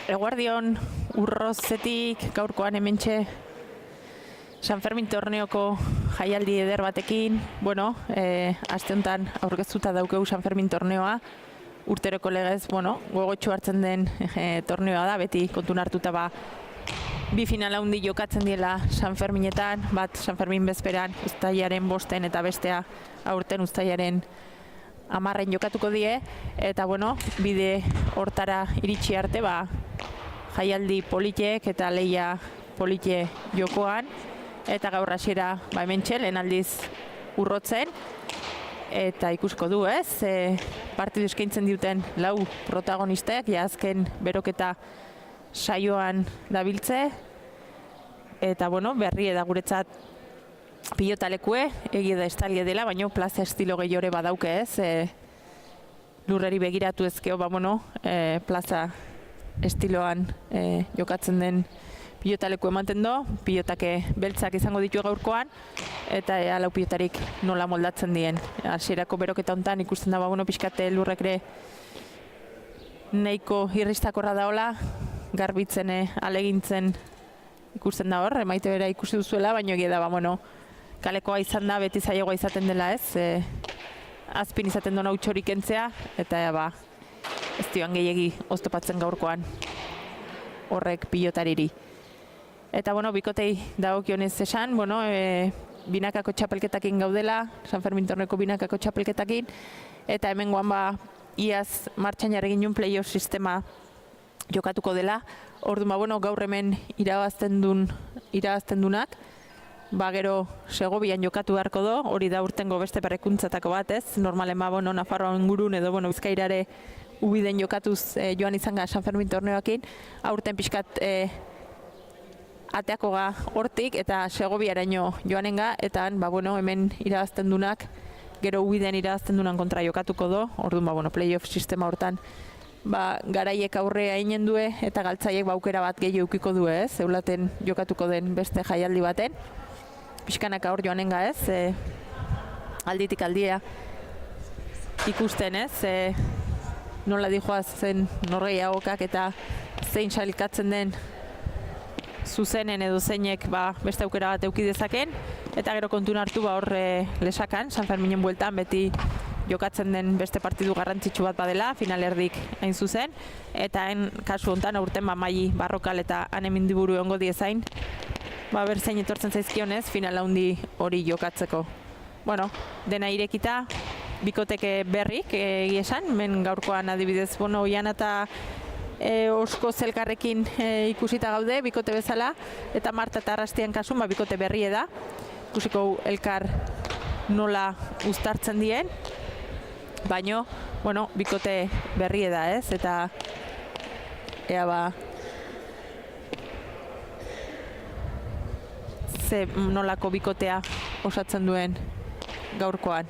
Eguardion Urrozetik gaurkoan hementxe San Fermin torneoko jaialdi eder batekin, aste honetan aurkeztuta daukegu San Fermin torneoa, urteroko legez, gogotxo hartzen den torneoa da, beti kontun hartuta bi final handi jokatzen diela San Ferminetan, bat San Fermin bezperan uztailaren 5 eta bestea aurten uztailaren 10 jokatuko die, eta bide hortara iritsi arte, jaialdi politek eta leia polite jokoan, eta gaur hasiera hementxe lehen aldiz Urrotzen, eta ikusko du partidu eskaintzen duten 4 protagonistek, azken beroketa saioan dabiltze, eta berri da guretzat pilotalekue, egia da estalie dela, baina plaza estilo gehiore badauke lurreri begiratu ezkeo, plaza estiloan jokatzen den pilotaleku ematen do, pilotake beltzak izango ditu gaurkoan, eta lau pilotarik nola moldatzen dien. Hasierako beroketa hontan ikusten da, pixkate lurrekre nahiko irristakorra daola, garbitzen alegintzen ikusten da hor, maite bera ikusi duzuela, baina egia da, kalekoa izan da, beti zailagoa izaten dela azpin izaten duen hautsorik entzea, eta ez dioan gehiegi oztopatzen gaurkoan horrek pilotariri. Eta bikotei dagokionez esan, binakako txapelketakin gaudela, San Fermin torneko binakako txapelketakin, eta hemengoan iaz martxan jarri ginen playoff sistema jokatuko dela. Orduan, gaur hemen irabazten dunak, gero Segovian jokatu beharko do, hori da urtengo beste berrekuntzatako bat, normalen Nafarroa ingurun edo Bizkairare ubiden jokatuz joan izan gara San Fermin torneoakin, aurten pixkat ateako ga hortik eta Segoviaraino joanenga, eta hemen irabazten dunak, gero ubiden irabazten dunan kontra jokatuko do, orduan, playoff sistema hortan, garaiek aurrea inen due eta galtzaiek aukera bat gehi eukiko du zeulaten jokatuko den beste jaialdi baten. Pixkanak aur joanenga alditik aldia ikusten nola dijoazen norgehiagokak eta zein sailkatzen den zuzenen edo zeinek beste aukera bat euki dezaken, eta gero kontun hartu hor lesakan, San Ferminen bueltan beti jokatzen den beste partidu garrantzitsu bat badela, finalerdik hain zuzen, eta kasu honetan aurten maili barrokal eta anemindiburu egongo diezain, berzein etortzen zaizkionez, final handi hori jokatzeko. Dena irekita, bikoteke berrik esan, men gaurkoan adibidez, oian eta osko zelkarrekin ikusita gaude, bikote bezala, eta Marta eta Arrastian kasun, bikote berri da, ikusiko elkar nola uztartzen dien, baino, bikote berri da eta ea ze nolako bikotea osatzen duen gaurkoan.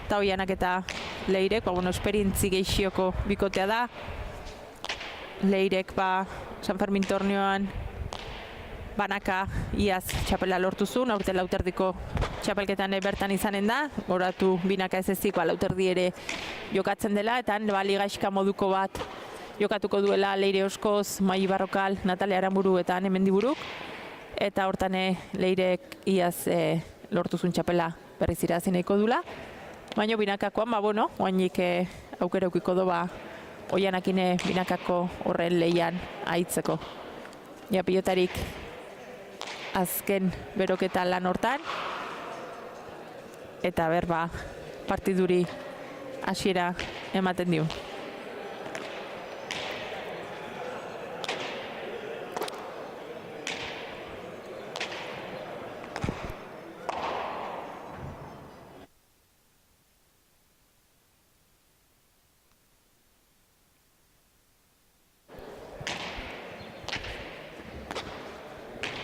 Eta hoianak eta Leirek, esperientzi gehixioko bikotea da. Leirek San Fermin torneoan banaka iaz txapela lortuzun, aurten lauterdiko txapelketan bertan izanen da, horatu binaka ez ezik, lauterdi ere jokatzen dela, eta ligaxka moduko bat jokatuko duela Leire Oskoz, Maili Barrokal, Natalia Aranburu eta Anemendiburuk, eta hortan Leirek iaz lortuzun txapela berriz irazi nahiko dula, baina binakakoan, oainik aukera eukiko do, oianakine binakako horren leian aitzeko. Pilotarik azken beroketa lan hortan, eta partiduri hasiera ematen dio.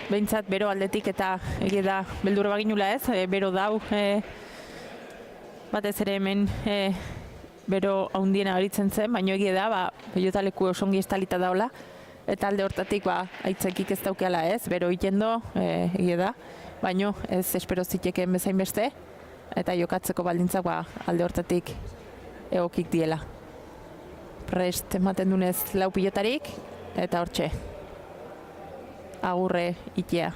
Behintzat bero aldetik eta egia da beldurra baginula bero dau batez ere hemen bero haundiena horitzen zen, baina egia da pilotaleku osongi estalita daula, eta alde hortatik aitzekik ez daukeala bero ikendo egia da, baina ez espero ziteken bezain beste, eta jokatzeko baldintzak alde hortatik egokik diela. Prest ematen dunez 4 pilotarik, eta hortxe, agurre itea.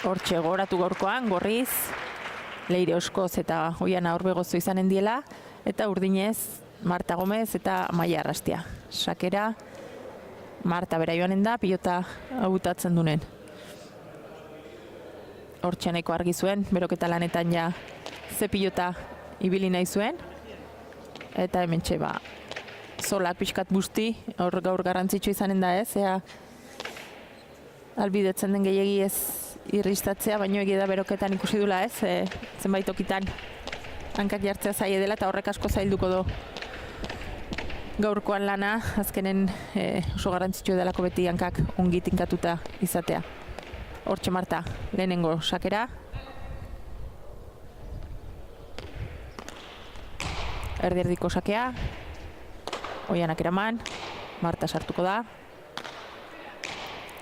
Hortxe goratu gaurkoan, gorriz, Leire Oskoz eta Oiana Orbegozo izanen diela, eta urdinez Marta Gomez eta Amaia Arrastia. Sakera, Marta bera joanen da, pilota hautatzen dunen. Hortxe nahiko argi zuen, beroketa lanetan ja ze pilota ibili nahi zuen, eta hementxe zolak pixkat busti, hor gaur garrantzitsu izanen da ez, ea albidetzen den gehiegi ez irristatzea, baino egia da beroketan ikusi dula ez, zenbait tokitan hankak jartzea zaie dela eta horrek asko zailduko do gaurkoan lana, azkenen oso garrantzitsu delako beti hankak ongi tinkatuta izatea. Hortxe Marta, lehenengo sakera. Erdi-erdiko sakea. Oianak eraman, Marta sartuko da.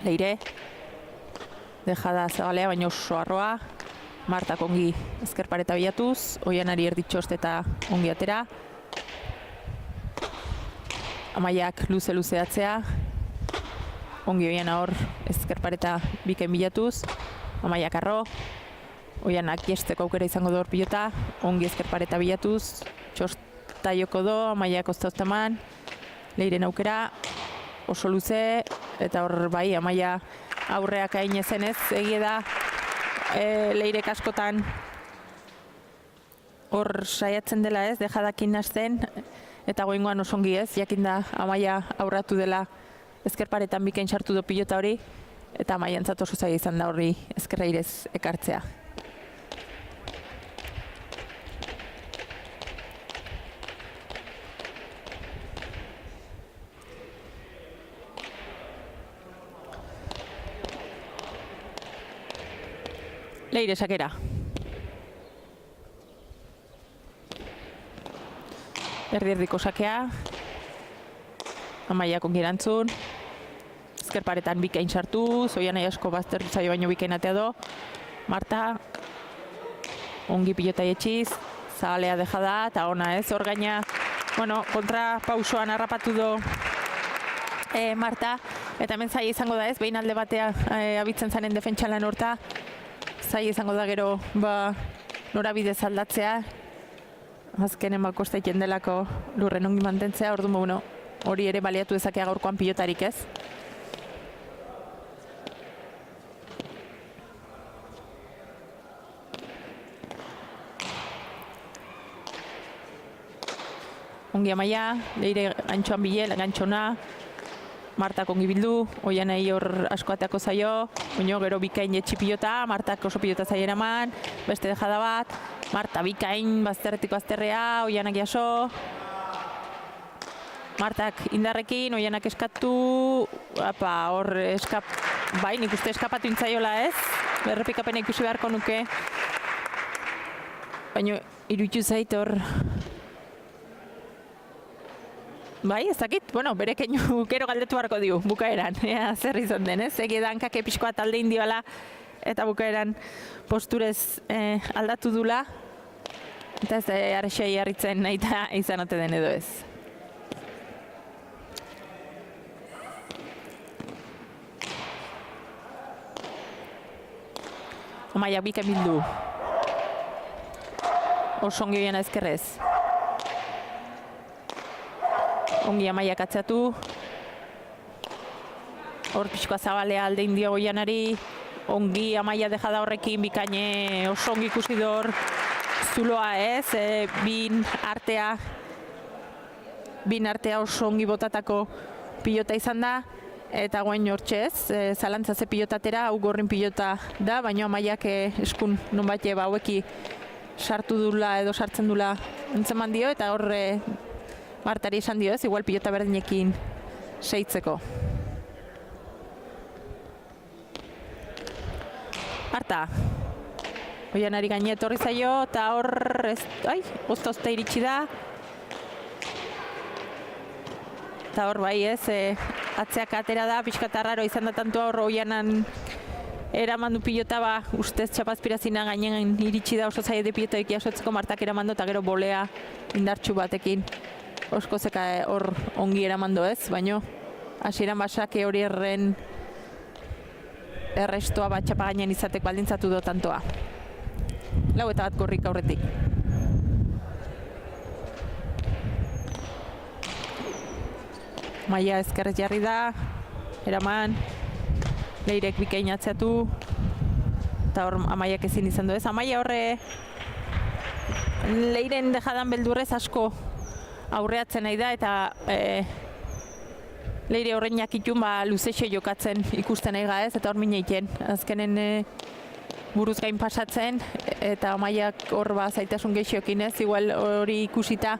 Leire. Dejada zabalea, baina oso arroa. Martak ongi ezkerpareta bilatuz, Oianari erditxost eta ongi atera. Amaiak luze-luzeatzea. Ongi Oiana hor ezkerpareta bikain bilatuz. Amaiak arro. Oianak jesteko aukera izango du hor pilota. Ongi ezkerpareta bilatuz. Txosta joko do, Amaiak oztauztaman. Leiren aukera. Oso luze. Eta hor bai, Amaia aurreak hain ezenez, egie da Leirek askotan hor saiatzen dela ez, dejadakin nazten, eta goingoan osongi ez, jakinda Amaia aurratu dela ezkerparetan bikain sartu do pilota hori, eta Amaia entzat oso zaila izan da horri ezkerreirez ekartzea. Leire sakera. Erdi-erdiko sakea. Amaiak ongi erantzun. Ezkerparetan bikain sartu, Oiana asko baztertu zaio baino bikain atea do. Marta. Ongi pilota etxiz. Zabalea dejada eta ona ez, hor gaina. Bueno, kontra pausoan harrapatu do Marta. Eta hemen zaila izango da ez, behin alde batea abitzen zanen defentsan lan horta. Zai izango da gero norabidez aldatzea, azkenen kostaiten delako lurren ongi mantentzea, orduan hori ere baliatu dezakea gaurkoan pilotarik ez. Ongi Amaia, Leire gantxoan bile, gantxona, Martak ongi bildu, Oianei hor asko ateako zaio, baina gero bikain etxi pilota, Martak oso pilota zaio eraman, beste dejada bat, Marta bikain bazterretiko azterrea, Oianak jaso, Martak indarrekin, Oianak eskatu, hor bai, nik uste eskapatu intzaiola ez, berrepikapena ikusi beharko nuke, baina iruditu zait hor, bai, ez dakit, bere keinu gero galdetu beharko diu, bukaeran, zer izan den, ez? Egi dankak pixkoa talde indioala eta bukaeran posturez aldatu dula, eta ez arrexai harritzen nahi eta izan ote den edo ez. Amaiak bikain bildu. Oso ongi Oiana ezkerrez. Ongi Amaiak atzatu. Hor pixkoa zabalea alde indio Oianari. Ongi Amaia dejada horrekin bikaine oso ongi ikusi dor zuloa ez. Bin artea oso ongi botatako pilota izan da. Eta guen hortxez, zalantza ze pilotatera, hau gorrin pilota da, baina Amaiak eskun nonbait haueki sartu dula edo sartzen dula entzeman dio, eta horre Martari esan dio ez, igual pilota berdinekin seitzeko. Marta. Oianari gaine etorri zaio, eta hor, ozta iritsi da. Eta hor bai ez, atzeak atera da, pixkat arraro izan da tanto hor Oianan eraman du pilota ba, ustez txapazpirazina gainen iritsi da oso zaide pilotoik jasotzeko Martak eramando eta gero bolea indartxu batekin. Osko zeka hor ongi eramando ez, baino hasieran basake hori errestoa bat txapa gainen izatek baldintzatu do tantoa. 4 korrik aurretik. Maia ezkerrez jarri da, eraman, Leirek bikain atzeatu, eta hor Amaiak ezin izan du ez. Amaia horre Leiren dejadan beldurrez asko aurreatzen nahi da, eta Leire horrein jakitun luzexe jokatzen ikusten nahi ez, eta hor mineiten. Azkenen buruz gain pasatzen, eta Amaiak hor zaitasun gehiokin ez, igual hori ikusita.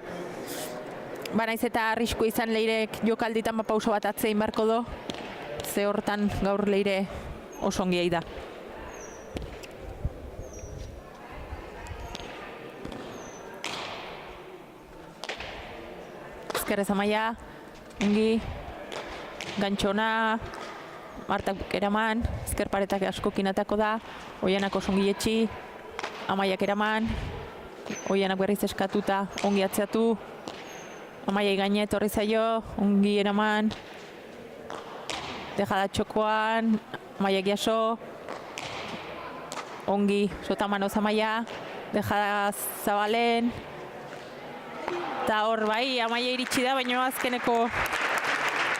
Naiz eta arrisku izan Leirek jokalditan pauso bat atzein barko do, ze hortan gaur Leire oso ongi da. Ezkerrez Amaia, ongi, gantxona, Martak eraman, ezker paretak askokin atako da, Oianak oso ongi etxi, Amaiak eraman, Oianak berriz eskatuta ongi atzeatu, Amaiai gaine etorri zaio, ongi eraman, dejada txokoan, Amaiak jaso, ongi sotamanoz Amaia, dejada zabalen, eta hor bai, Amaia iritsi da, baina azkeneko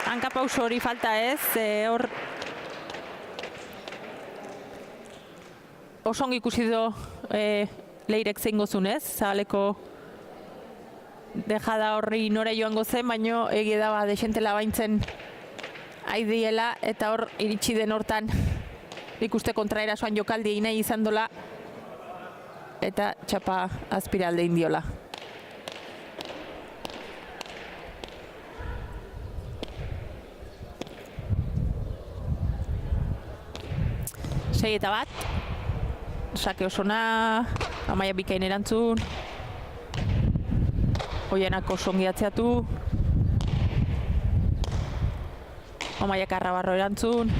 hankapauso hori falta ez, hor oso ongi ikusi do Leirek zein gozun ez, zabaleko dejada horri nora joango zen, baina egia da desentela baintzen aidiela, eta hor iritsi den hortan ikuste kontraerasoan jokaldi egin nahi izan dola, eta txapa azpiralde indiola. Sei eta bat, sake osona, Amaia bikain erantzun, Oianak oso ongi atzeatu, Amaiak arrabarro erantzun,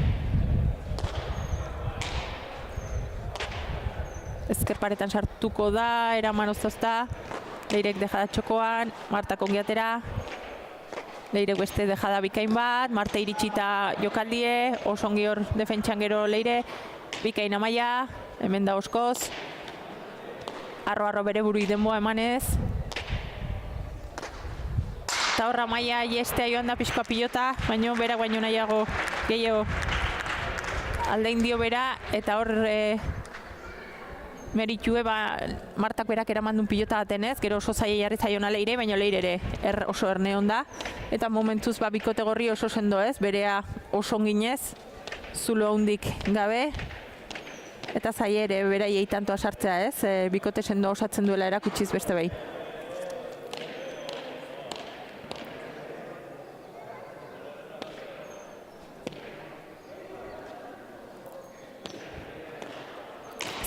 ezker paretan sartuko da, eraman oztazta, Leirek dejada txokoan, Martak ongi atera, Leirek beste dejada bikain bat, Marte iritsita jokaldie, oso ongi hor defentsan gero Leire, bikain Amaia, hemen da oskoz, arro bere buru denboa emanez, eta horra Amaia iestea joan da pixkoa pilota, baina bera baino nahiago gehiago aldein dio bera, eta hor meritue Martak berak eramandun pilota batenez, gero oso zaila jarri zaiona Leire, baina Leire ere oso erne hon da, eta momentuz bikote gorri oso sendo ez, berea oso onginez, zulo hundik gabe, eta zaila ere beraiei tantoa sartzea ez, bikote sendo osatzen duela erakutsiz beste behi.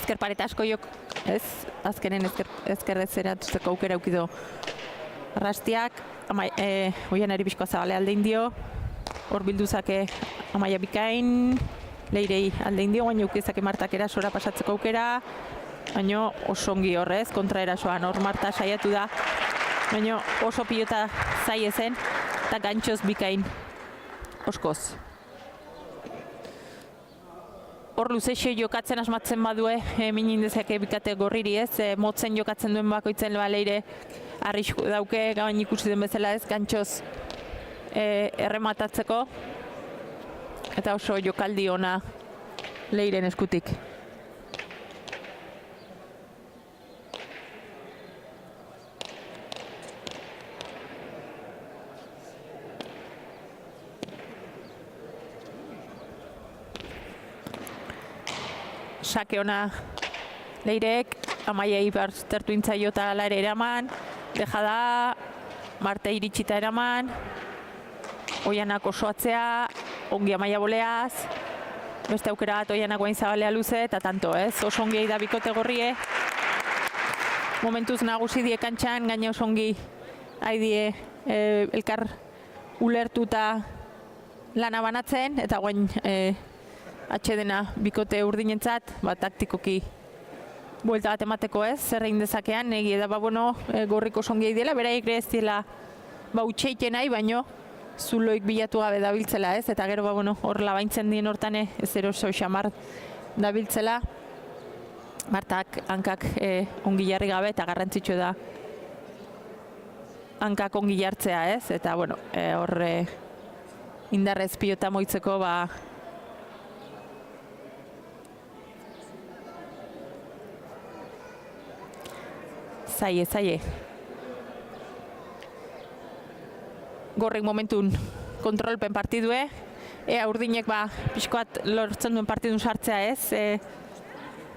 Ezker pareta asko jok, ez, azkenen ezkerrez eratuzeko aukera aukido arrastiak, Oianari bizkoa zabale aldein dio, hor bilduzake Amaia bikain, Leirei aldein dio, baina ukizake Martak erasora pasatzeko aukera, baina oso ongi horrez, kontra erasoan hor Marta saiatu da, baina oso pilota zaie zen, eta gantxoz bikain oskoz. Hor luzexe jokatzen asmatzen badue, minin dezake bikate gorriri ez, motzen jokatzen duen bakoitzen Leire arrisku dauke, gain ikusi den bezala ez, gantxoz errematatzeko, eta oso jokaldi ona Leiren eskutik. Sake ona Leirek, Amaiai baztertu intzaio eta ala ere eraman, dejada, Marte iritsita eraman, Oianak oso atzea, ongi Amaia boleaz, beste aukera bat Oianak guain zabalea luze, eta tanto ez, oso ongi da bikote gorrie, momentuz nagusi die kantxan, gaine oso ongi haidie elkar ulertuta lana banatzen, eta guain atxedena bikote urdinentzat, taktikoki buelta bat emateko ez, zer egin dezakean, egia da, gorriko songiai dela, beraiek ere ez dela utxeiten nahi, baino zuloik bilatu gabe dabiltzela ez, eta gero hor labaintzen dien hortan ez eroso xamar dabiltzela, Martak hankak ongi jarri gabe, eta garrantzitsu da hankak ongi jartzea ez, eta hor indarrez pilota moitzeko zaie. Gorrik momentun kontrolpen partidue, urdinek pixkoat lortzen duen partidun sartzea ez,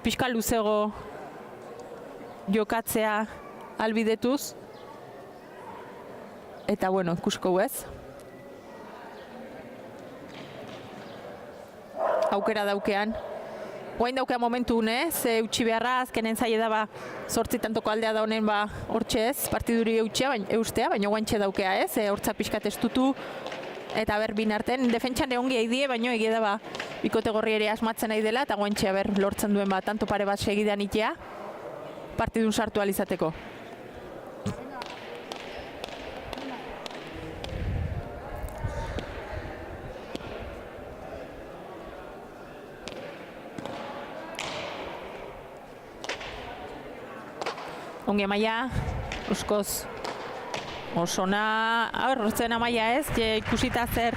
pixka luzego jokatzea albidetuz, eta ikusko ez. Aukera daukean. Guain daukean momentu ze utxi beharra, azkenen zaie da zortzitantoko aldea da honen hortxe ez, partiduri eustea, baina guaintxe daukea ez, hortza pixkat estutu, eta bin arten, defentsan ongi eidie, baina egia da bikote gorri ere asmatzen nahi dela, eta guaintxe lortzen duen tanto pare bat segidan itea, partidun sartu alizateko. Ongi amaia, uskoz osona, horretzen amaia ez, ikusita zer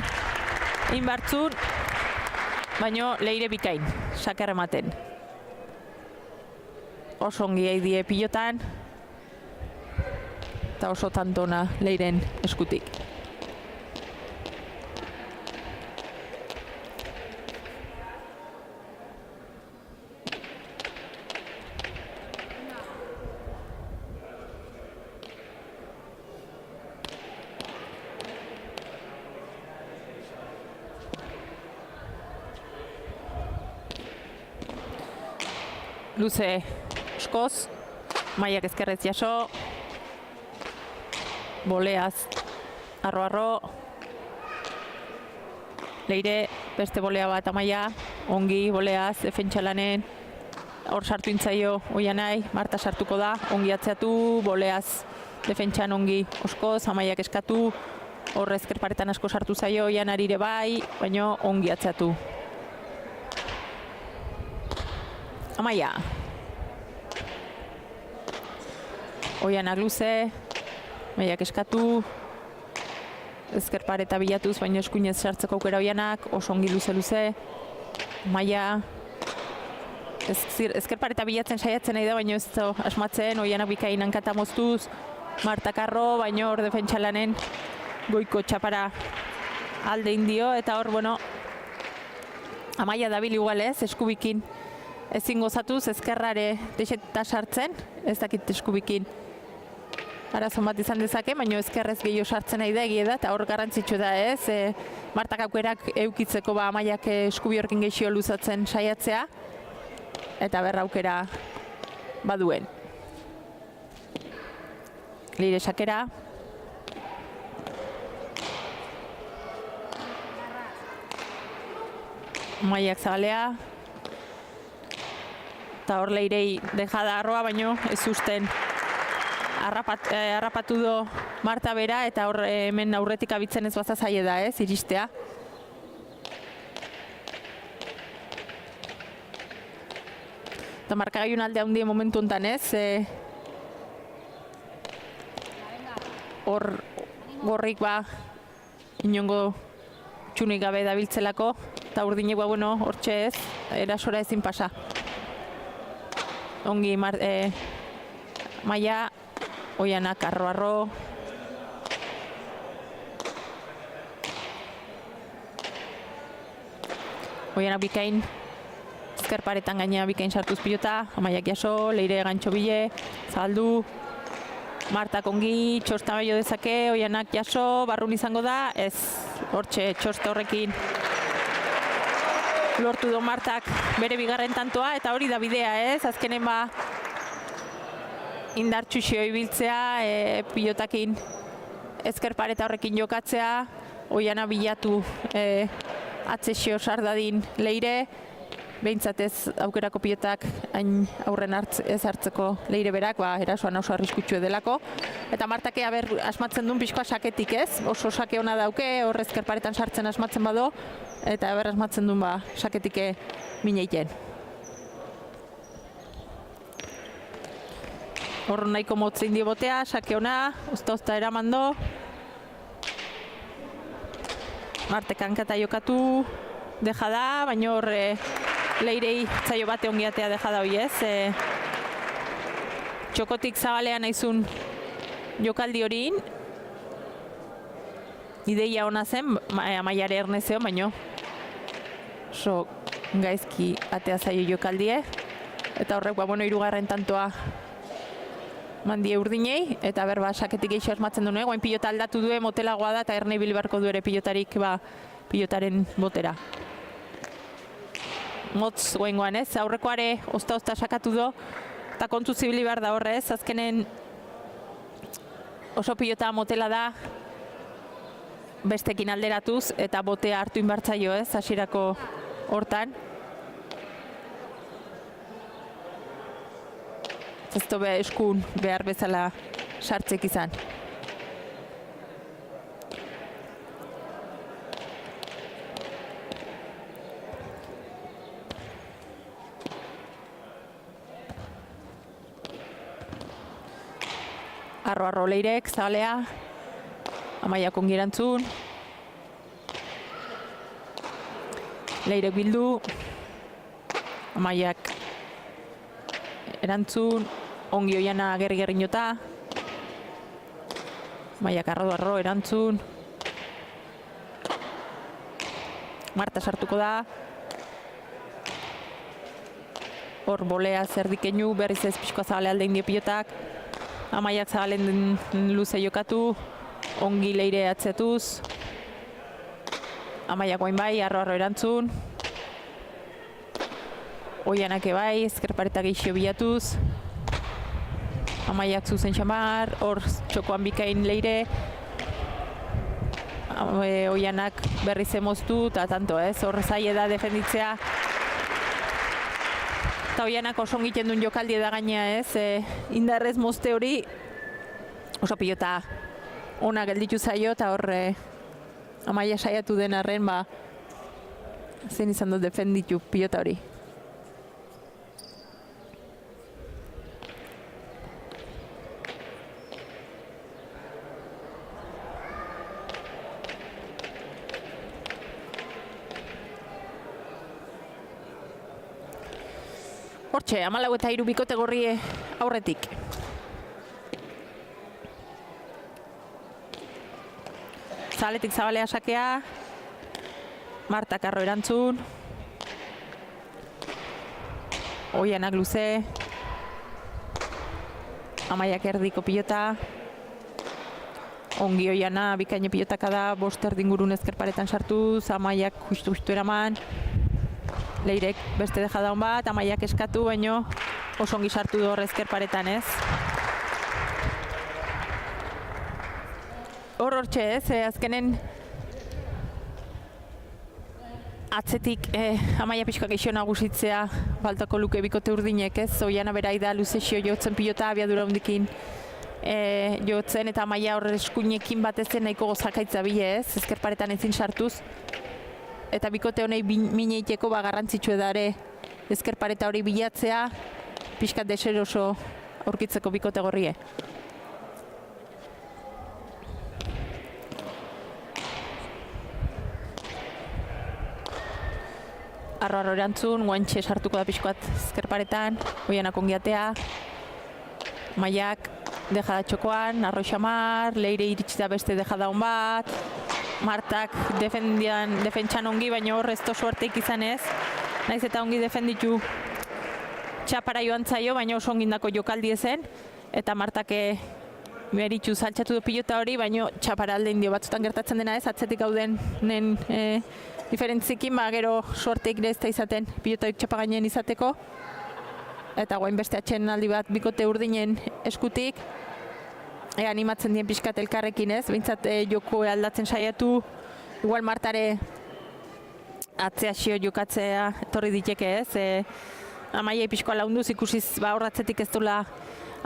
inbartzun, baino leire bikain, sakar ematen. Oso ongi eidie pilotan, eta oso tantona leiren eskutik. Luze eskoz, maiak ezkerrez jaso, boleaz, arro, leire, beste bolea bat amaia, ongi, boleaz, defentsalanen, hor sartu intzaio oianai, Marta sartuko da, ongi atzeatu, boleaz, defentsan ongi oskoz, amaiak eskatu, hor ezkerparetan asko sartu zaio oianarire bai, baino ongi atzeatu. Amaia. Oianak luze, maiak eskatu, ezkerpareta bilatuz, baina eskuinez sartzeko aukera oianak, oso ongi luze. Maia, ezkerpareta bilatzen saiatzen nahi da, baina ez asmatzen, oianak bikain hankata moztuz, Marta Karro, baina hor defentsalanen goiko txapara alde indio, eta hor, Amaia dabil igual ez, eskubikin ezin gozatuz, ezkerrare deseta sartzen, ez dakit eskubikin arazon bat izan dezake, baina ezkerrez gehiago sartzen nahi da, egia da, eta hor garrantzitsu da ez, Martak aukerak eukitzeko Amaiak eskubi horkin gehiago luzatzen saiatzea, eta berra aukera baduen. Leire sakera. Amaiak zabalea. Eta hor leirei dejada arroa, baino ez usten harrapatu do Marta bera, eta hor hemen aurretik abitzen ez bazazaie da ez, iristea. Eta markagaiun alde handien momentu honetan ez, hor gorrik inongo txunik gabe dabiltzelako, eta urdinek hortxe ez, erasora ezin pasa. Ongi Maia, oianak arro. Oianak bikain, ezkerparetan gainea bikain sartuz pilota, Amaiak jaso, leire gantxo bile, zabaldu. Martak ongi, txosta baio dezake, oianak jaso, barrun izango da, ez, hortxe, txosta horrekin lortu do Martak bere bigarren tantoa, eta hori da bidea ez, azkenen indartxuxio ibiltzea, pilotakin ezkerpareta horrekin jokatzea, Oiana bilatu atzesio sardadin Leire, behintzatez aukerako pilotak hain aurren ez hartzeko Leire berak, erasoan oso arriskutsu delako. Eta Martak asmatzen duen pixkoa saketik ez, oso sake hona dauke, hor ezkerparetan sartzen asmatzen bado, eta asmatzen duen saketik mineiten. Hor nahiko motzein dio botea, sake hona, usta eramando. Martek hankata jokatu, deja da, baina hor Leirei zaio bate ongiatea deja da hoi ez. Txokotik zabalean naizun jokaldi horin. Ideia ona zen, Amaiare ernezeo, baina oso gaizki atea zaio jokaldie. Eta horrek, hirugarren tantoa mandie urdinei, eta saketik geixo asmatzen duen, guain pilota aldatu duen motelagoa da, eta erne bilbarko du ere pilotarik pilotaren botera. Motz goengoan ez, aurrekoare osta sakatu do, eta kontu zibili behar da horrez, azkenen oso pilota motela da, bestekin alderatuz, eta botea hartu inbartzaio ez, hasierako hortan. Ez dobe eskun behar bezala sartzek izan. Arro Leirek, zabalea, Amaiak ongi erantzun. Leirek bildu, Amaiak erantzun, ongi Oiana gerri jota. Amaiak arro erantzun. Marta sartuko da. Hor bolea zerdikeinu, berriz ez pixkoa zabale aldein dio pilotak. Amaiak zabalen luze jokatu, ongi Leire atzetuz. Amaiak guain bai, arro erantzun. Oianak bai, ezkerpareta geixio bilatuz. Amaiak zuzen xamar, hor txokoan bikain Leire. Oianak berriz emoztu, eta tanto ez, hor zaila da defenditzea. Eta Oianak oso egiten duen jokaldi da gaina ez, indarrez mozte hori oso pilota ona gelditu zaio, eta hor Amaia saiatu den arren, zen izan dut defenditu pilota hori. Hortxe, 14 bikote gorri aurretik. Zabaletik zabalea sakea. Martak arro erantzun. Oianak luze. Amaiak erdiko pilota. Ongi Oiana, bikaine pilotaka da, 5 erdingurun ezkerparetan sartuz, Amaiak justu eraman. Leirek beste deja daun bat, Amaiak eskatu, baino oso ongi sartu du ezkerparetan ez. Hortxe ez, azkenen atzetik Amaia pixka geixo nagusitzea faltako luke bikote urdinek ez. Oiana berai da luzexio jotzen pilota abiadura hundikin jotzen, eta Amaia horre eskuinekin batezen nahiko gozakaitza bile ez, ezkerparetan ezin sartuz. Eta bikote honei mineiteko garrantzitsu edare ezkerpareta hori bilatzea, pixkat deseroso aurkitzeko bikote gorrie. Arro erantzun, guantxe sartuko da pixkoat ezkerparetan, Oianak ongiatea. Amaiak deja da txokoan, arro xamar, Leire iritsi da beste deja daun bat. Martak defentsan ongi, baina hor ez to suerteik izan ez. Naiz eta ongi defenditu txapara joan zaio, baina oso ongindako jokaldi ezen. Eta Martak beritxu saltxatu du pilota hori, baina txapara aldein dio batzutan gertatzen dena ez, atzetik gauden diferentzikin, gero suerteik ez da izaten pilotaik txapa gainean izateko. Eta guain beste atxen aldi bat bikote urdinen eskutik. Animatzen dien pixkat elkarrekin ez, behintzat joko aldatzen saiatu, igual Martare atzea xio jokatzea etorri diteke ez, Amaia pixkoa launduz ikusiz horratzetik ez dula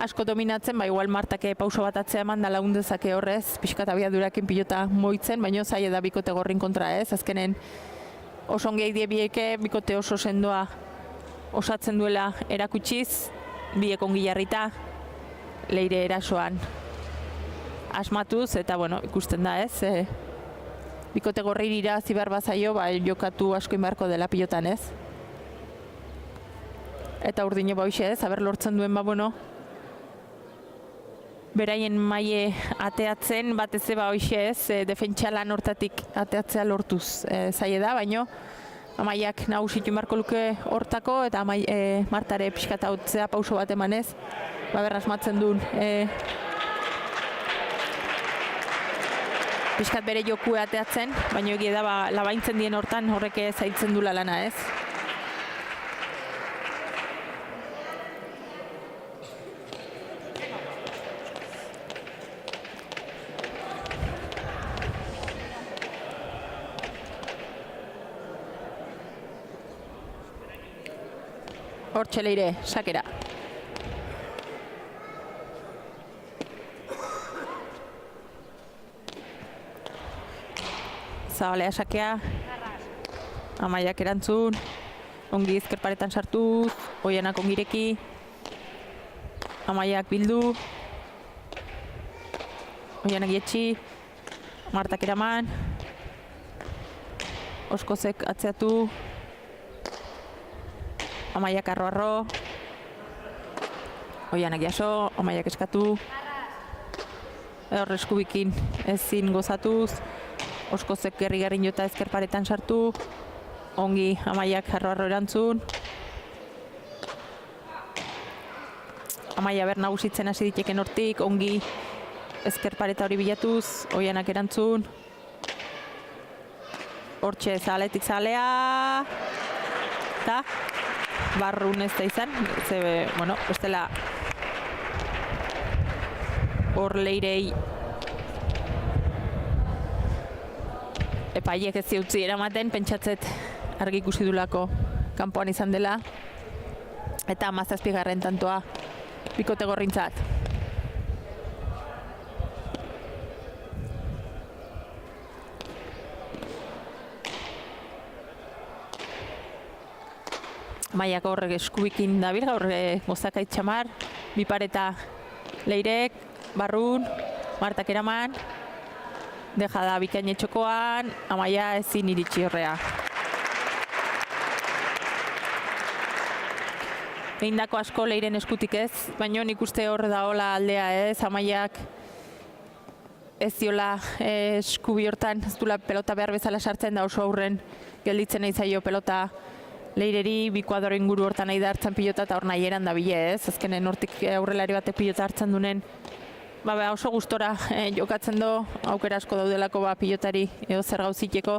asko dominatzen, igual Martake pauso bat atzea eman da laundezake horrez, pixka eta abiadurakin pilota moitzen, baina zaila da bikote gorrin kontra ez, azkenen oso ongeik die bieke, bikote oso sendoa osatzen duela erakutsiz, biek ongi jarrita, Leire erasoan asmatuz, eta bueno, ikusten da ez, bikote gorri irazi behar bazaio, jokatu asko inbarko dela pilotan ez. Eta urdine hoxe ez, aber lortzen duen bueno, beraien maile ateatzen, batez hoxe ez, defentsalan hortatik ateatzea lortuz zaila da, baino Amaiak nagusitu inbarko luke hortako, eta Martare pixkat hautzea pauso bat emanez, asmatzen duen pixkat bere joku ateatzen, baina egia da labaintzen dien hortan horrek zaitzen dula lana ez. Hortxe Leire, sakera. Zabalea sakea. Amaiak erantzun. Ongi ezkerparetan sartuz. Oianak ongireki. Amaiak bildu. Oianak jetxi. Martak eraman. Oskozek atzeatu. Amaiak arro-arro. Oianak jaso. Amaiak eskatu. Hor eskubikin ezin gozatuz. Oskozek gerri-gerrin jota ezkerparetan sartu. Ongi Amaiak arro-arro erantzun. Amaia ber nagusitzen hasi diteken hortik. Ongi ezkerpareta hori bilatuz. Oianak erantzun. Hortxe zaletik zalea. Eta barrun ez da izan. Bueno, bestela hor Leirei epaiek ez ziutzi eramaten, pentsatzet argi ikusi dulako kanpoan izan dela, eta 17. tantoa bikote gorrintzat. Amaiak horrek eskubikin dabil, gaur gozakait txamar, bipareta Leirek, barrun, Martak eraman, deja da bikain etxokoan, Amaia ezin iritsi horrea. Egindako asko Leiren eskutik ez, baina nik uste hor da hola aldea ez, Amaiak ez diola eskubi hortan, ez dula pelota behar bezala sartzen da oso aurren gelditzen nahi zaio pelota Leireri, bi kuadro inguru hortan nahi da hartzen pilota eta hor nahi eran da bile ez, azkenen hortik aurrelari batek pilota hartzen dunen, oso gustora jokatzen do, aukera asko daudelako pilotari zer gauziteko,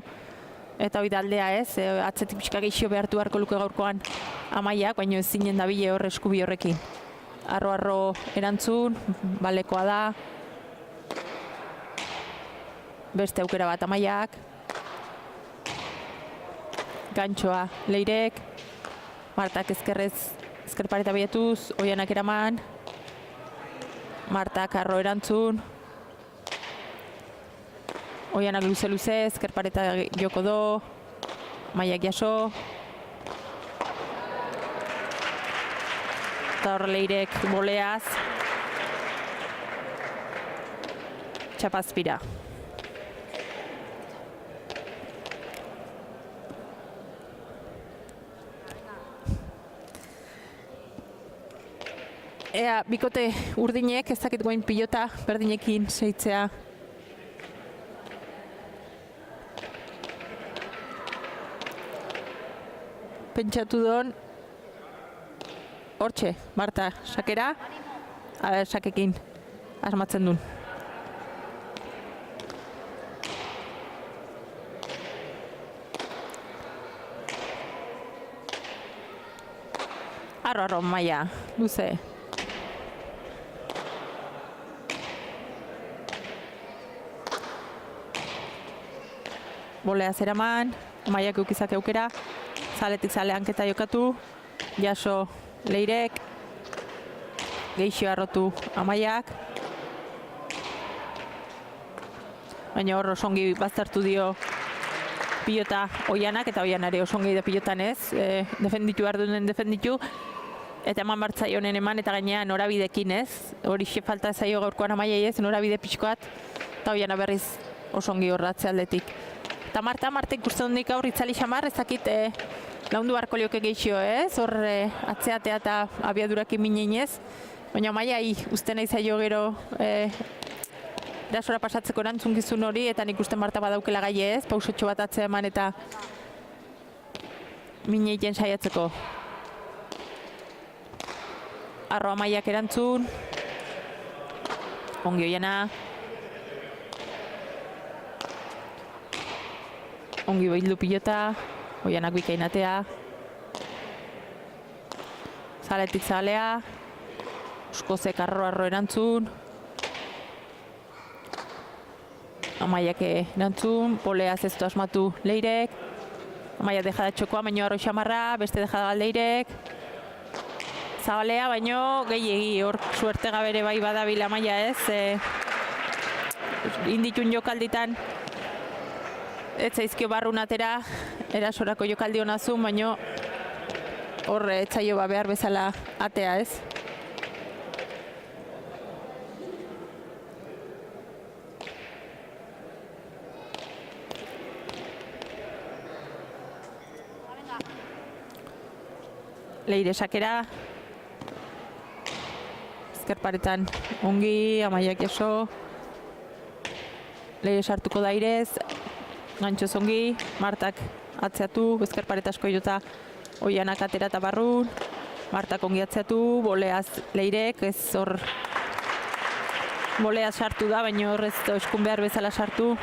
eta hori da aldea ez, atzetik pixka geixio behartu beharko luke gaurkoan Amaiak, baina ez zinen da bile hor eskubi horrekin. Arro-arro erantzun, balekoa da, beste aukera bat Amaiak, gantxoa Leirek, Martak ezkerpareta bietuz, Oianak eraman, Martak arro erantzun, Oianak luze-luze, ezkerpareta joko do, Amaiak jaso, eta hor Leirek boleaz, txapazpira. Ea, bikote urdinek, ez dakit guain pilota berdinekin seitzea. Pentsatu don, hortxe, Marta, sakera, sakekin asmatzen duen. Arro, Maia, luze. bolea zeraman, Amaiak eukizak eukera, zaletik zale hanketa jokatu, jaso Leirek, geixo arrotu Amaiak, baina hor osongi baztertu dio pilota Oianak, eta Oianare osongi da pilotan ez, defenditu behar duen defenditu, eta eman bartzai honen eman, eta gainean norabidekin ez, hori falta zaio gaurkoan Amaiai ez, norabide pixkoat, eta Oiana berriz osongi horratze aldetik. Eta Marte ikusten dudik aurri itzali xamar, ezakit laundu barko lioke geixio ez, hor atzeatea eta abiadurakin mineinez, baina Amaiai uste nahi zaio gero erasora pasatzeko erantzunkizun hori, eta nik uste Marta badaukela gai ez, pausotxo bat atzea eman eta mineiten saiatzeko. Arro Amaiak erantzun, ongi Oiana, ongi behildu pilota, Oianak bikainatea, zaletik zalea, Uskozek arro erantzun, Amaiak erantzun, polea zeztu asmatu Leirek, Amaia dejada txokoa, baino arro xamarra, beste dejada Leirek, Zabalea, baino gehiegi, hor suerte gabere bai badabil Amaia ez, inditun jokalditan, ez zaizkio barrun atera, erasorako jokaldi honazun, baino hor etzaio behar bezala atea ez. Leire sakera, ezkerparetan ongi, Amaiak jaso, Leire sartuko dairez, gantxoz ongi, Martak atzeatu, ezkerpareta asko jota Oianak atera eta barrun, Martak ongi atzeatu, boleaz Leirek, ez hor bolea sartu da, baina hor ez eskun behar bezala sartu.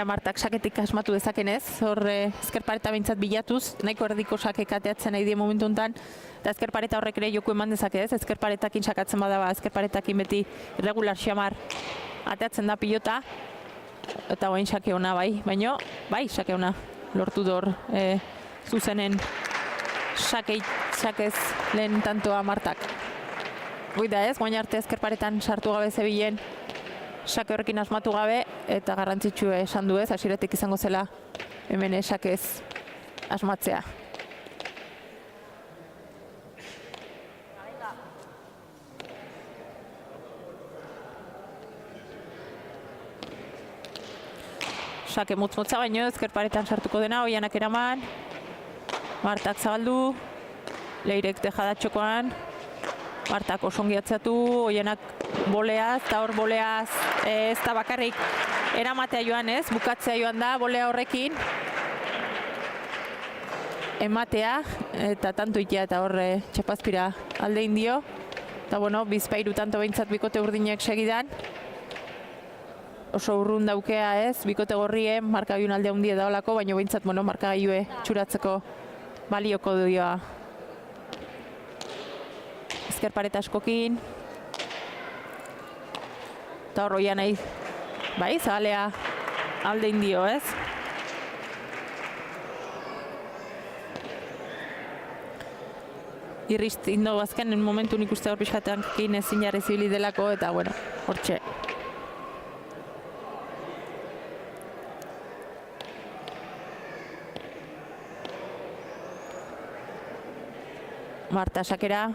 Martak saketik asmatu dezakenez, hor ezkerpareta behintzat bilatuz, nahiko erdiko sakek ateatzen nahi die momentu honetan, eta ezkerpareta horrek ere joku eman dezake ez, ezkerparetakin sakatzen badaba, ezkerparetakin beti irregular xamar ateatzen da pilota, eta oain sake hona bai, baino, bai sake hona lortu dor zuzenen sakez lehen tantoa Martak. Goida ez, guain arte ezkerparetan sartu gabe zebilen, sake horrekin asmatu gabe, eta garrantzitsu esan du ez, hasieratik izango zela hemen sakez asmatzea. Sake motza baino, ezkerparetan sartuko dena, Oianak eraman, Martak zabaldu, Leirek dejada txokoan, Martak osongi atzeatu, Oianak boleaz, eta hor boleaz ez da bakarrik eramatea joan ez, bukatzea joan da, bolea horrekin ematea, eta tanto itea eta hor txapazpira alde indio, eta bueno, bizpairu tanto behintzat bikote urdinek segidan, oso urrun daukea ez, bikote gorrien markagaiun alde handie daolako, baina behintzat bueno, markagailue txuratzeko balioko dioa. Ezkerpareta askokin, eta hor Oianai, bai, zabalea alde indio, ez? Irrizt indo azken momentu nik uste hor pixkatean ezin jarri zibili delako, eta bueno, hortxe. Marta sakera.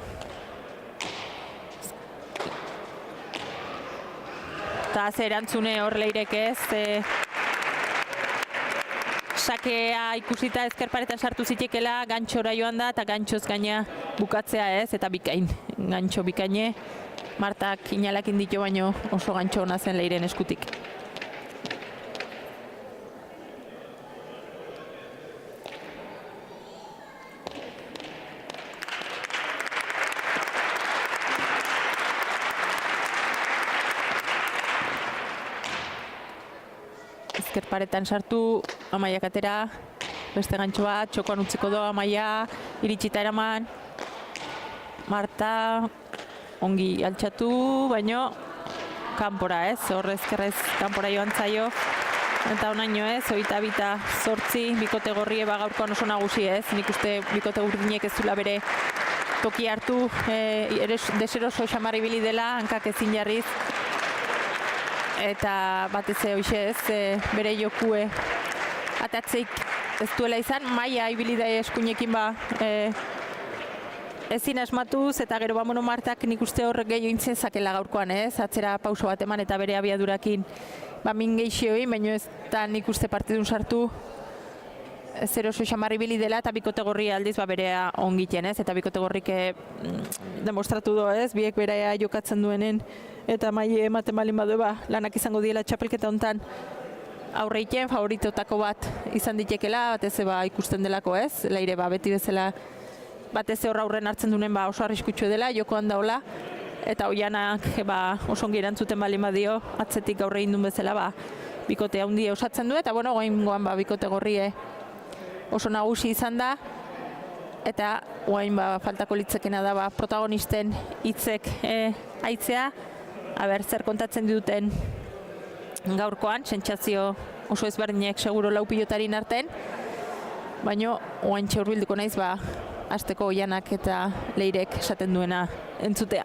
Eta ze erantzune hor Leirek ez, sakea ikusita ezkerparetan sartu zitekela, gantxora joan da, eta gantxoz gaina bukatzea ez, eta bikain, gantxo bikaine. Martak inalakin ditu baino oso gantxo hona zen Leiren eskutik. eskerparetan sartu, Amaiak atera, beste gantxo bat, txokoan utziko do, Amaia, iritsita eraman, Marta, ongi altxatu, baino, kanpora ez, horrezkerrez kanpora joan zaio, eta onaino ez, 22-8, bikote gorri eba gaurkoan oso nagusi ez, nik uste bikote urdinek ez zula bere toki hartu, deseroso xamarri bili dela, hankak ezin jarriz, eta batez hoxe ez, bere jokue atatzeik ez duela izan, Maia ibili da eskuinekin ba, ezin asmatuz, eta gero bamono Martak nik uste hor gehiago intzen zakela gaurkoan ez, atzera pauso bat eman eta bere abiadurakin min gehixioi, baina ez da nik uste partidun sartu zer oso xamarri bili dela eta bikote gorri aldiz berea ongiten ez, eta bikote gorrik demostratu do ez, biek berea jokatzen duenen eta Maie ematen balin badu lanak izango diela txapelketa hontan aurreiten favoritotako bat izan ditekela, batez ikusten delako ez, leire beti bezala batez horra aurren hartzen duen oso arriskutsu dela, jokoan daola, eta Oianak oso ongi erantzuten balin badio, atzetik gaurre indun bezala bikote handia osatzen du, eta bueno, goain bikote gorrie oso nagusi izan da, eta goain faltako litzekena da protagonisten hitzek aitzea, zer kontatzen duten gaurkoan, sentsazio oso ezberdinek seguro lau pilotarin arten, baina goain txaurbilduko naiz azteko Oianak eta Leirek esaten duena entzutea.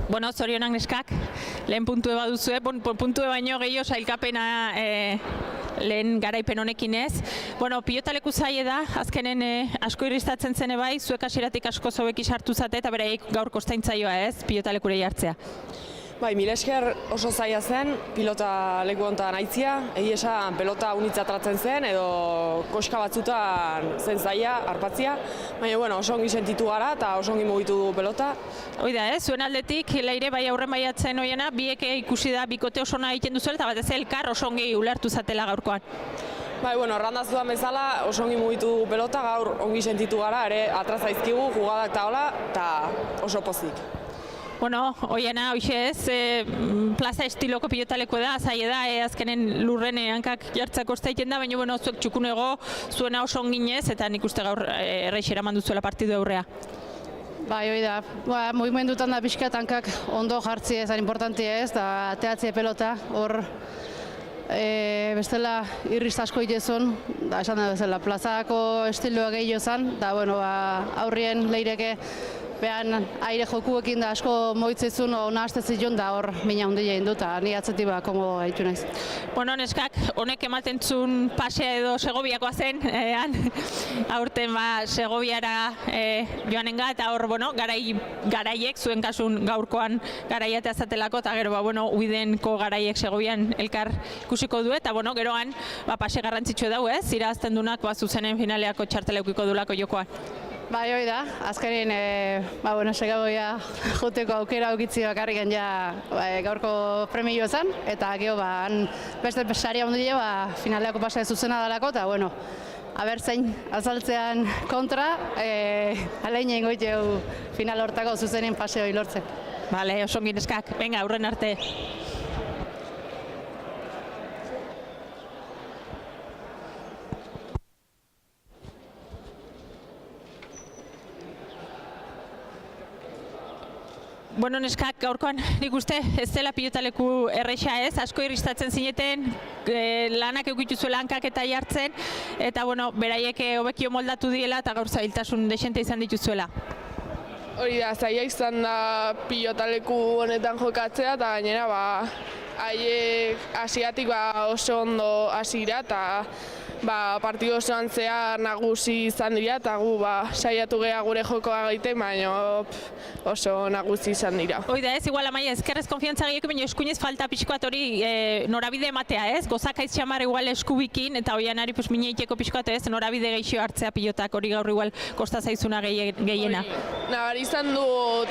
Bueno, zorionak neskak, lehen puntue baduzue, puntue baino gehiago sailkapena lehen garaipen honekin ez. Bueno, pilotaleku zaie da, azkenen asko irristatzen zene bai, zuek hasieratik asko zauek sartu zate eta bereik gaur kostaintzaioa ez, pilotalekure jartzea. Bai, mila esker oso zaila zen, pilota leku honetan aitzia, esan pelota unitza tratzen zen, edo koska batzutan zen zaila, harpatzia, baina bueno, oso ongi sentitu gara eta oso ongi mugitu du pelota. Hoi da, zuen aldetik, Leire bai aurren baiatzen hoiena, bieke ikusi da bikote oso nahi egiten duzuela, eta batez elkar oso ongi ulertu zatela gaurkoan. Bai, bueno, errandazuan bezala oso ongi mugitu du pelota, gaur ongi sentitu gara, ere atrazaizkigu, jugadak eta hola, eta oso pozik. Bueno, Oiana, hoxe ez, plaza estiloko pilotaleko da, zaila da, azkenen lurren hankak jartzako estaiten da, baina bueno, zuek txukunego, zuena oso onginez, eta nik uste gaur erreixera manduzuela partidu aurrea. Bai, hoi da, mugimendutan da pixkat hankak ondo jartzi ezan importanti ez, da teatze pelota, hor bestela irriz asko itezun, da esan da bezala, plazako estiloa gehiago zen, da bueno, aurrien Leireke behan aire jokuekin da asko moitzezun ona hastezizun da hor mina handia egin dut, eta ni atzetik komodo haitu naiz. Bueno, neskak, honek ematen zuen pasea edo Segoviakoa zen, aurten Segoviara joanenga, eta hor, bueno, garaiek, zuen kasun gaurkoan garaiatea zatelako, eta gero, uidenko garaiek Segovian elkar ikusiko du, eta bueno, geroan, pase garrantzitsu dau ez, irazten dunak zuzenen finaleako txarteleukiko dulako jokoan. Bai, hoi da, azkenin, Segoia joteko aukera aukitzi bakarriken gaurko premio zen, eta gero beste saria ondile finaleako pasea zuzena dalako, eta bueno, aber zein azaltzean kontra, alein egin goiteu final hortako zuzenen paseo hilortzen. Bale, oso ongi neskak, venga, aurren arte. Bueno, neskak, gaurkoan nik uste ez dela pilotaleku erresa ez, asko irristatzen zineten, lanak eukituzuela hankak eta jartzen, eta bueno, beraiek hobekio moldatu diela eta gaur zailtasun desente izan dituzuela. Hori da, zaila izan da pilotaleku honetan jokatzea, eta gainera haiek hasiatik oso ondo hasi dira, eta partidu osoan zehar nagusi izan dira, eta gu saiatu geha gure jokoa egiten, baina oso nagusi izan dira. Hoi da ez, igual Amaia, ezkerrez konfiantza gehiago, baina eskuinez falta pixkoat hori norabide ematea ez, gozakaiz xamar igual eskubikin, eta hoianari mineiteko pixkoat ez, norabide geixio hartzea pilotak, hori gaur igual kosta zaizuna gehiena. Nabari izan dut,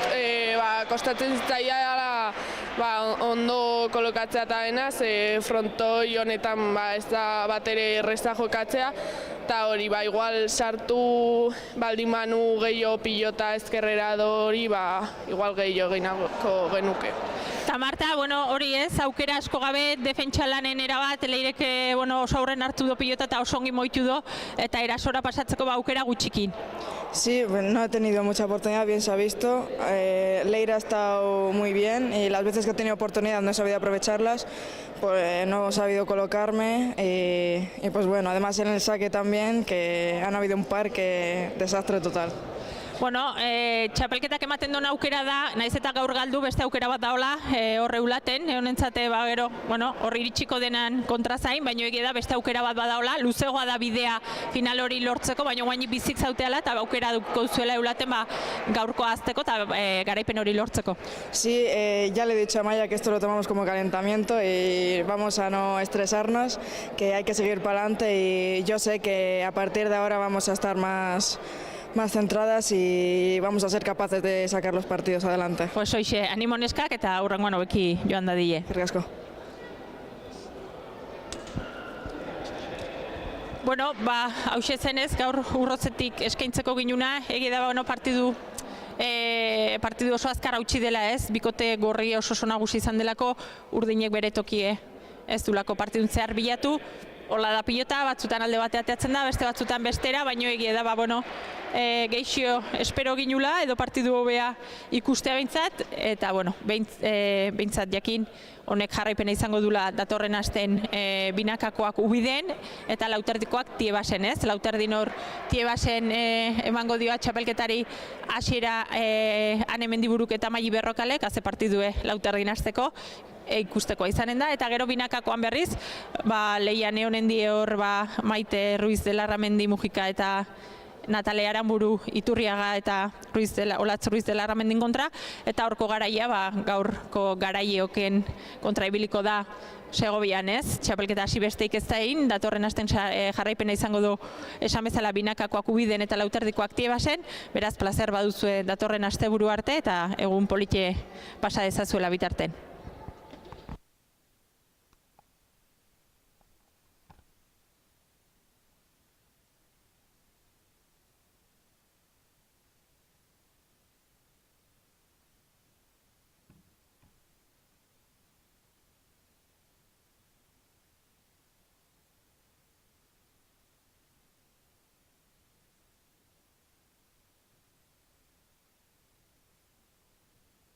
kostatzen zitzaia ondo kolokatzea eta dena, ze frontoi honetan ez da bat ere erreza jokatzea, eta hori, igual sartu baldin manu gehiago pilota ezkerrera hori, igual gehiago gehiago genuke. Eta Marta, hori ez, aukera asko gabe defentsa lanen erabat, Leirek oso aurren hartu do pilota eta oso ongi moitu do, eta erasora pasatzeko aukera gutxikin. Sí, no he tenido mucha oportunidad, bien se ha visto. Leire ha estado muy bien y las veces que he tenido oportunidad no he sabido aprovecharlas, pues no he sabido colocarme y pues bueno, además en el saque también, que han habido un par que desastre total. Txapelketak ematen duen aukera da, naiz eta gaur galdu beste aukera bat daola horre ulaten, honentzate gero, horri iritsiko denan kontrazain, baina egia da beste aukera bat badaola, luzegoa da bidea final hori lortzeko, baina guain bizik zauteala eta aukera duko zuela eulaten gaurko azteko eta garaipen hori lortzeko. Sí, ya le he dicho a Maya que esto lo tomamos como calentamiento y vamos a no estresarnos, que hay que seguir para adelante y yo sé que a partir de ahora vamos a estar más centradas y vamos a ser capaces de sacar los partidos adelante. Pues hoxe, animo neskak eta hurrengoan hobeki joan dadile. Eskerrik asko. Hauxe zenez, gaur urrotzetik eskaintzeko ginuna, egia da partidu oso azkar hautsi dela ez, bikote gorri oso nagusi izan delako, urdinek bere tokie ez dulako partidun zehar bilatu, hola da pilota, batzutan alde batea ateatzen da, beste batzutan bestera, baino egia da, geixio espero ginula, edo partidu hobea ikustea behintzat, eta behintzat jakin, honek jarraipena izango dula datorren asten binakakoak ubiden, eta lauterdikoak Tiebasen, ez? Lauterdin hor Tiebasen emango dioa txapelketari hasiera Anemendiburuk eta Maili Berrokalek, haze partidue lauterdin hasteko, ikustekoa izanen da, eta gero binakakoan berriz, Leia Neonen die hor Maite Ruiz de Larramendi Mujika eta Natale Aranburu Iturriaga eta Olatz Ruiz de Larramendin kontra, eta horko garaia, gaurko garaioken kontra ibiliko da Segovian ez, txapelketa hasi besteik ez da egin, datorren hasten jarraipena izango du esan bezala binakakoak ubiden eta lauterdikoak Tiebasen, beraz plazer baduzue datorren asteburu arte eta egun polite pasa dezazuela bitarten.